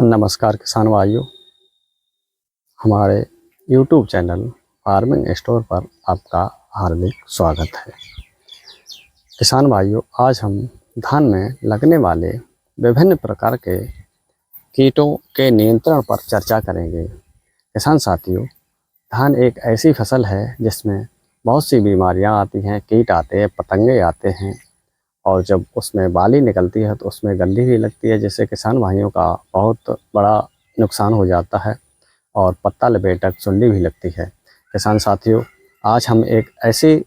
नमस्कार किसान भाइयों, हमारे YouTube चैनल फार्मिंग स्टोर पर आपका हार्दिक स्वागत है। किसान भाइयों, आज हम धान में लगने वाले विभिन्न प्रकार के कीटों के नियंत्रण पर चर्चा करेंगे। किसान साथियों, धान एक ऐसी फसल है जिसमें बहुत सी बीमारियां आती हैं, कीट आते हैं, पतंगे आते हैं और जब उसमें बाली निकलती है तो उसमें गंधी भी लगती है, जिससे किसान भाइयों का बहुत बड़ा नुकसान हो जाता है और पत्ता लपेटक सुंडी भी लगती है। किसान साथियों, आज हम एक ऐसी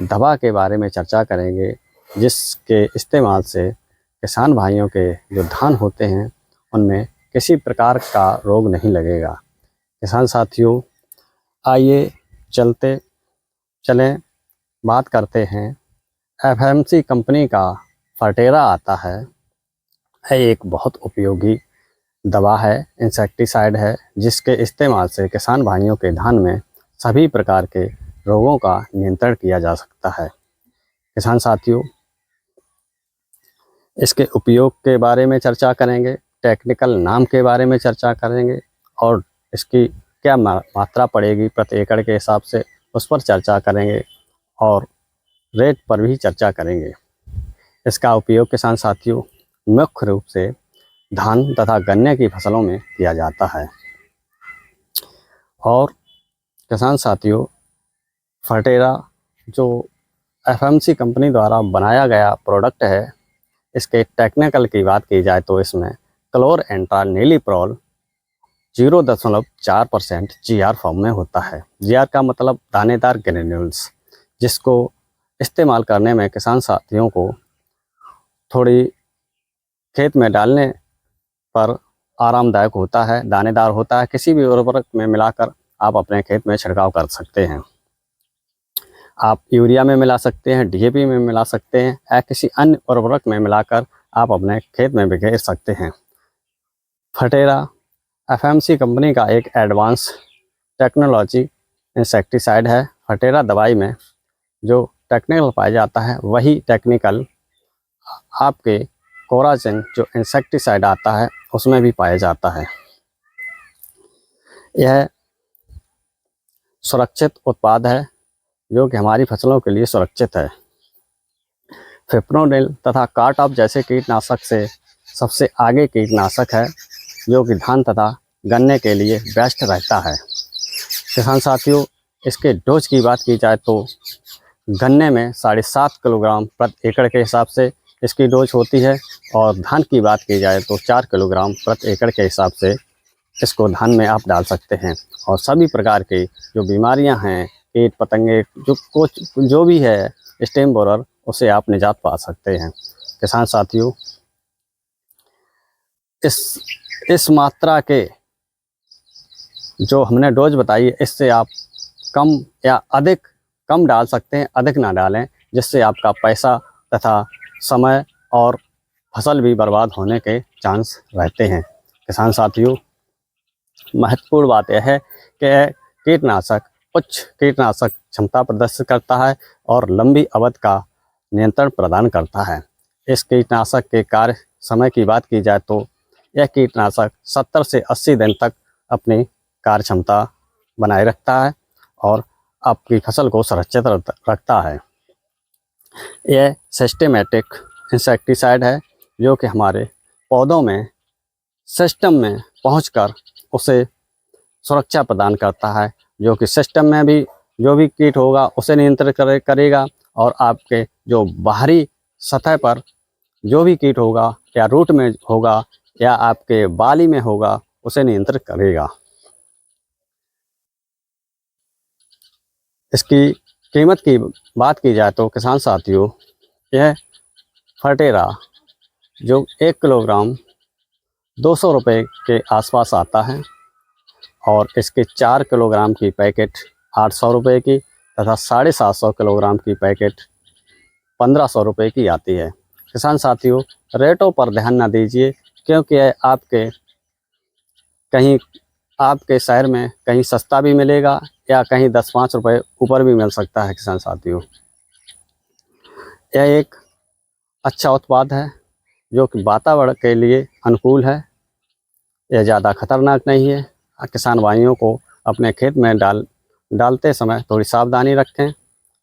दवा के बारे में चर्चा करेंगे जिसके इस्तेमाल से किसान भाइयों के जो धान होते हैं उनमें किसी प्रकार का रोग नहीं लगेगा। किसान साथियों, आइए चलें बात करते हैं। एफएमसी कंपनी का फर्टेरा आता है। एक बहुत उपयोगी दवा है, इंसेक्टिसाइड है, जिसके इस्तेमाल से किसान भाइयों के धान में सभी प्रकार के रोगों का नियंत्रण किया जा सकता है। किसान साथियों, इसके उपयोग के बारे में चर्चा करेंगे, टेक्निकल नाम के बारे में चर्चा करेंगे और इसकी क्या मात्रा पड़ेगी प्रति एकड़ के हिसाब से उस पर चर्चा करेंगे और रेट पर भी चर्चा करेंगे। इसका उपयोग किसान साथियों मुख्य रूप से धान तथा गन्ने की फसलों में किया जाता है। और किसान साथियों, फर्टेरा जो एफएमसी कंपनी द्वारा बनाया गया प्रोडक्ट है, इसके टेक्निकल की बात की जाए तो इसमें क्लोरएंट्रानिलीप्रोल 0.4% जीआर फॉर्म में होता है। जीआर का मतलब दानेदार ग्रेन्यूल्स, जिसको इस्तेमाल करने में किसान साथियों को थोड़ी खेत में डालने पर आरामदायक होता है, दानेदार होता है। किसी भी उर्वरक में मिलाकर आप अपने खेत में छिड़काव कर सकते हैं। आप यूरिया में मिला सकते हैं, डीएपी में मिला सकते हैं या किसी अन्य उर्वरक में मिलाकर आप अपने खेत में बिखेर सकते हैं। फर्टेरा एफएमसी कंपनी का एक एडवांस टेक्नोलॉजी इंसेक्टिसाइड है। फर्टेरा दवाई में जो टेक्निकल पाया जाता है वही टेक्निकल आपके कोराजेन जो इंसेक्टिसाइड आता है उसमें भी पाया जाता है। यह सुरक्षित उत्पाद है जो कि हमारी फसलों के लिए सुरक्षित है। फिप्रोनिल तथा कार्टॉप जैसे कीटनाशक से सबसे आगे कीटनाशक है जो कि धान तथा गन्ने के लिए बेस्ट रहता है। किसान साथियों, इसके डोज की बात की जाए तो गन्ने में 7.5 किलोग्राम प्रति एकड़ के हिसाब से इसकी डोज होती है और धान की बात की जाए तो 4 किलोग्राम प्रति एकड़ के हिसाब से इसको धान में आप डाल सकते हैं। और सभी प्रकार की जो बीमारियां हैं, कीट पतंगे जो भी है, स्टेम बोरर, उससे आप निजात पा सकते हैं। किसान साथियों, इस मात्रा के जो हमने डोज बताई है इससे आप कम या अधिक कम डाल सकते हैं, अधिक ना डालें, जिससे आपका पैसा तथा समय और फसल भी बर्बाद होने के चांस रहते हैं। किसान साथियों, महत्वपूर्ण बात यह है कि कीटनाशक उच्च कीटनाशक क्षमता प्रदर्शित करता है और लंबी अवधि का नियंत्रण प्रदान करता है। इस कीटनाशक के कार्य समय की बात की जाए तो यह कीटनाशक 70 से 80 दिन तक अपनी कार्य क्षमता बनाए रखता है और आपकी फसल को सुरक्षित रखता है। यह सिस्टेमेटिक इंसेक्टिसाइड है जो कि हमारे पौधों में सिस्टम में पहुंचकर उसे सुरक्षा प्रदान करता है, जो कि सिस्टम में भी जो भी कीट होगा उसे नियंत्रित करेगा और आपके जो बाहरी सतह पर जो भी कीट होगा या रूट में होगा या आपके बाली में होगा उसे नियंत्रित करेगा। इसकी कीमत की बात की जाए तो किसान साथियों, यह फर्टेरा जो 1 किलोग्राम 200 रुपये के आसपास आता है और इसके 4 किलोग्राम की पैकेट 800 रुपये की तथा 750 किलोग्राम की पैकेट 1500 रुपये की आती है। किसान साथियों, रेटों पर ध्यान न दीजिए क्योंकि कहीं आपके शहर में कहीं सस्ता भी मिलेगा या कहीं 10-5 रुपये ऊपर भी मिल सकता है। किसान साथियों, यह एक अच्छा उत्पाद है जो कि वातावरण के लिए अनुकूल है यह ज़्यादा खतरनाक नहीं है। किसान भाइयों को अपने खेत में डालते समय थोड़ी सावधानी रखें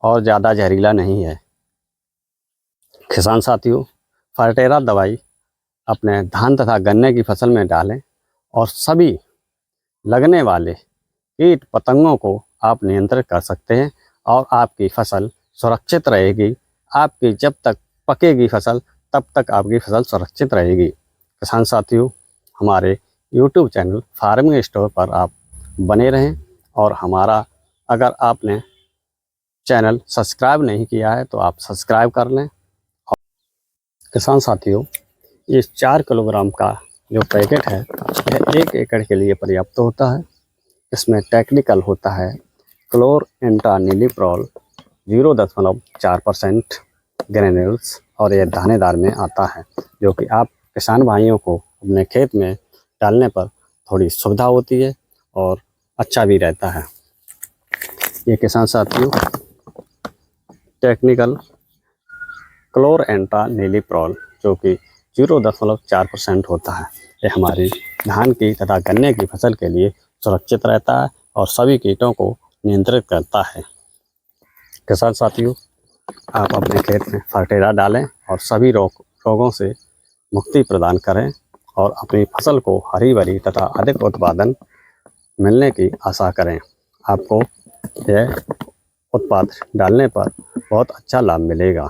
और ज़्यादा जहरीला नहीं है। किसान साथियों, फर्टेरा दवाई अपने धान तथा गन्ने की फसल में डालें और सभी लगने वाले कीट पतंगों को आप नियंत्रित कर सकते हैं और आपकी फसल सुरक्षित रहेगी। आपकी जब तक पकेगी फसल तब तक आपकी फसल सुरक्षित रहेगी। किसान साथियों, हमारे YouTube चैनल फार्मिंग स्टोर पर आप बने रहें और हमारा अगर आपने चैनल सब्सक्राइब नहीं किया है तो आप सब्सक्राइब कर लें। किसान साथियों, ये 4 किलोग्राम का जो पैकेट है यह 1 एकड़ के लिए पर्याप्त होता है। इसमें टेक्निकल होता है क्लोरएंट्रानिलीप्रोल 0.4% ग्रेन्यूल्स और यह दानेदार में आता है, जो कि आप किसान भाइयों को अपने खेत में डालने पर थोड़ी सुविधा होती है और अच्छा भी रहता है। ये किसान साथियों टेक्निकल क्लोरएंट्रानिलीप्रोल जो कि 0.4% होता है, ये हमारी धान की तथा गन्ने की फसल के लिए सुरक्षित रहता है और सभी कीटों को नियंत्रित करता है। किसान साथियों, आप अपने खेत में फर्टेरा डालें और सभी रोगों से मुक्ति प्रदान करें और अपनी फसल को हरी भरी तथा अधिक उत्पादन मिलने की आशा करें। आपको यह उत्पाद डालने पर बहुत अच्छा लाभ मिलेगा।